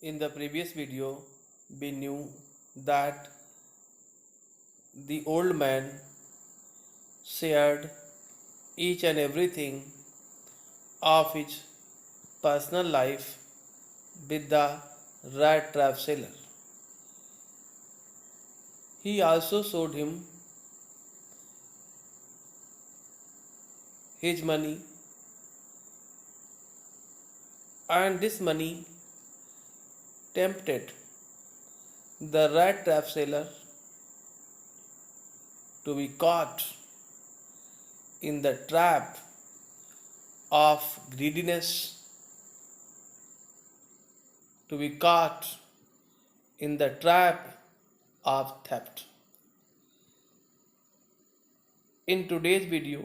In the previous video, we knew that the old man shared each and everything of his personal life with the rat trap seller. He also showed him his money, and this money tempted the rat trap seller to be caught in the trap of greediness, to be caught in the trap of theft. In today's video,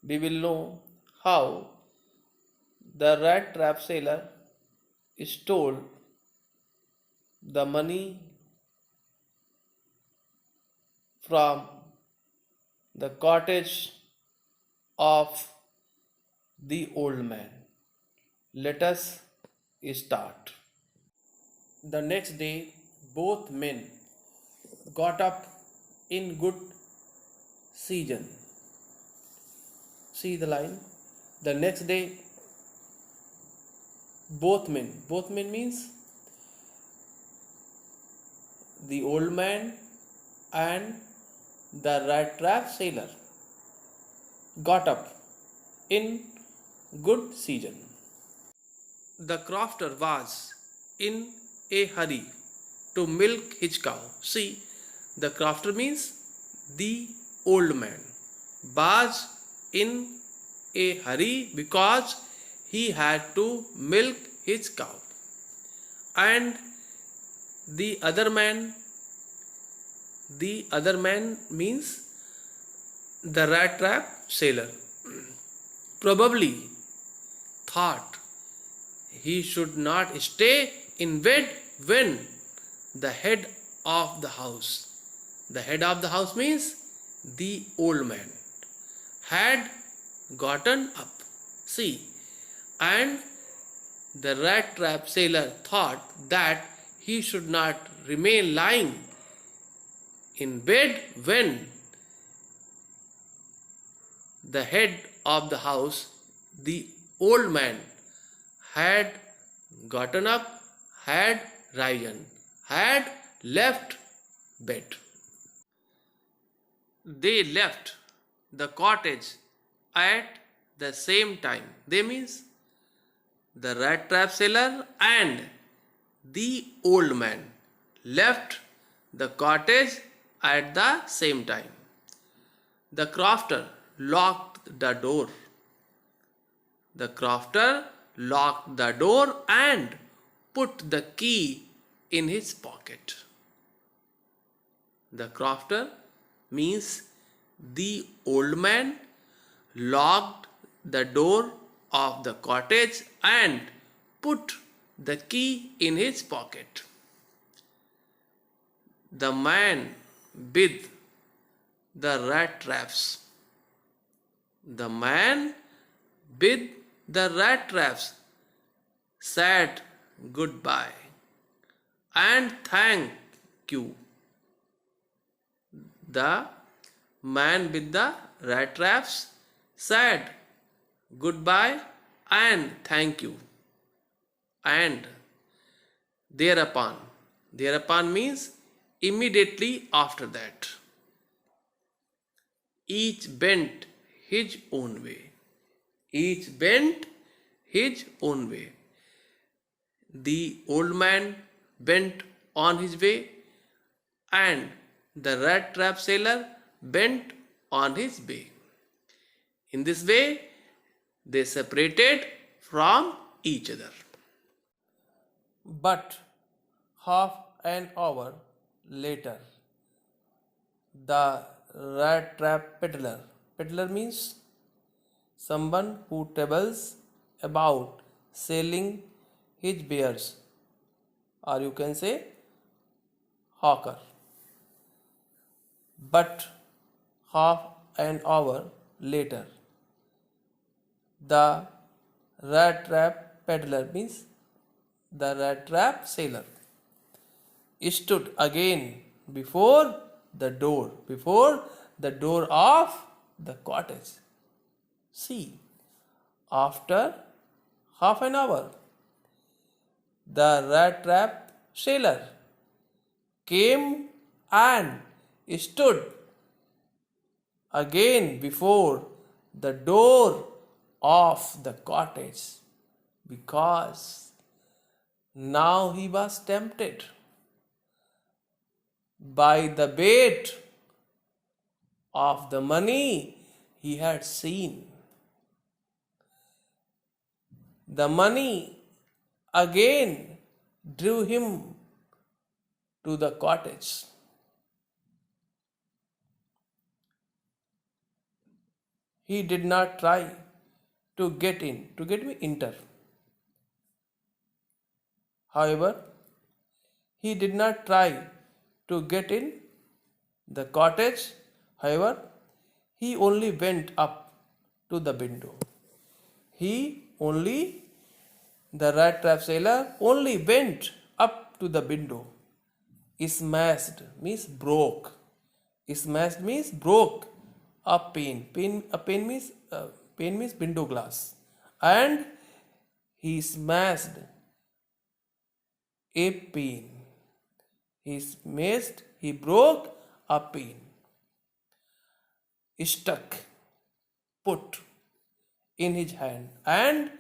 we will know how the rat trap seller stole the money from the cottage of the old man. Let us start. The next day, both men got up in good season. See the line. The next day, both men means the old man and the rat trap sailor got up in good season. The crofter was in a hurry to milk his cow. See, the crofter means the old man was in a hurry because he had to milk his cow, and the other man means the rat trap sailor probably thought he should not stay in bed when the head of the house means the old man had gotten up. See, and the rat trap sailor thought that he should not remain lying in bed when the head of the house, the old man, had gotten up, had risen, had left bed. They left the cottage at the same time. They means the rat trap seller and the old man left the cottage at the same time. The crofter locked the door. The crofter locked the door and put the key in his pocket. The crofter means the old man locked the door of the cottage and put the key in his pocket. The man with the rat traps. The man with the rat traps said goodbye and thank you. The man with the rat traps said goodbye and thank you. And thereupon means immediately after that, each bent his own way. Each bent his own way. The old man bent on his way, and the rat trap sailor bent on his way. In this way, they separated from each other. But half an hour later, the rat trap peddler means someone who travels about selling his wares, or you can say hawker. But half an hour later, the rat trap peddler means the rat trap seller stood again before the door of the cottage. See, after half an hour, the rat trap seller came and stood again before the door of the cottage because now he was tempted by the bait of the money he had seen. The money again drew him to the cottage. He did not try to get me enter. However, he did not try to get in the cottage. However, he only went up to the window. The rat trap seller only went up to the window. Smashed means broke. Smashed means broke a pane. Pane means window glass. And he smashed a pane. He broke a pane. Stuck, put in his hand, and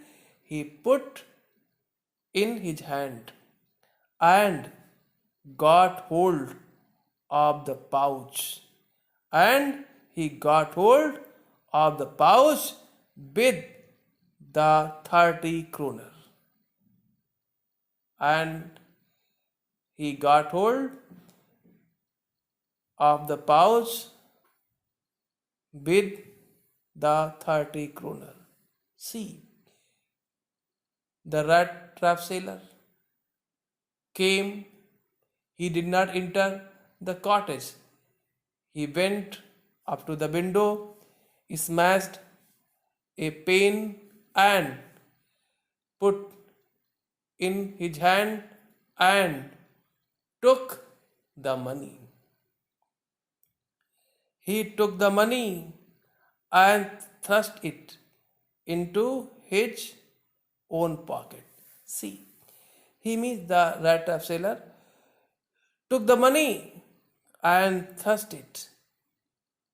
he put in his hand and got hold of the pouch, and he got hold of the pouch with the 30 kroner, and he got hold of the pouch with the 30 kroner. See, the rat trap seller came. He did not enter the cottage. He went up to the window, smashed a pane and put in his hand and took the money. He took the money and thrust it into his own pocket. See, he means the rat trap seller took the money and thrust it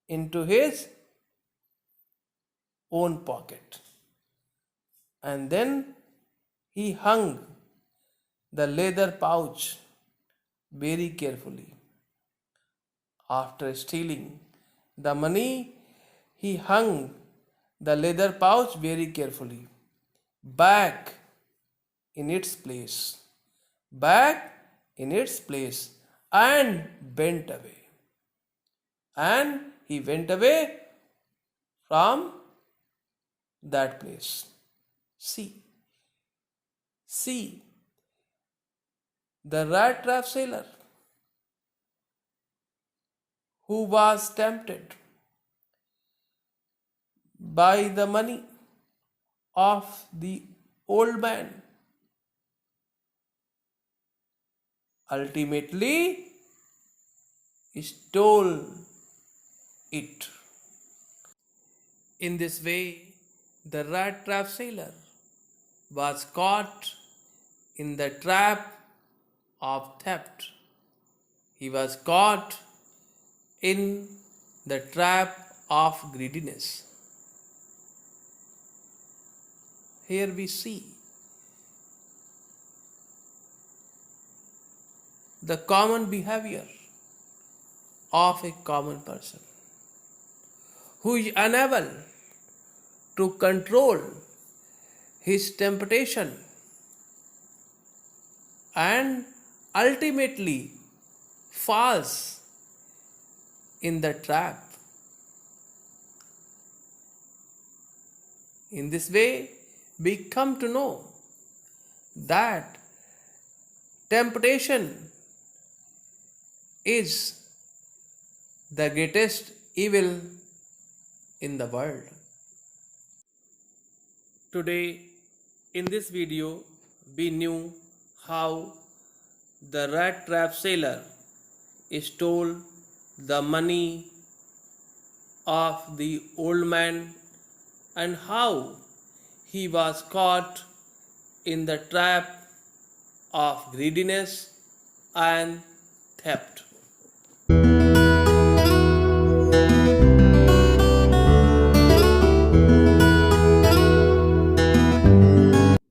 into his own pocket. And then he hung the leather pouch very carefully. After stealing the money, he hung the leather pouch very carefully back in its place, and went away. And he went away from that place. See, the rat trap seller who was tempted by the money of the old man ultimately stole it. In this way, the rat trap seller was caught in the trap of theft. He was caught in the trap of greediness. Here we see the common behavior of a common person who is unable to control his temptation and ultimately falls in the trap. In this way, we come to know that temptation is the greatest evil in the world. Today, in this video, we knew how the rat trap sailor stole the money of the old man and how he was caught in the trap of greediness and theft.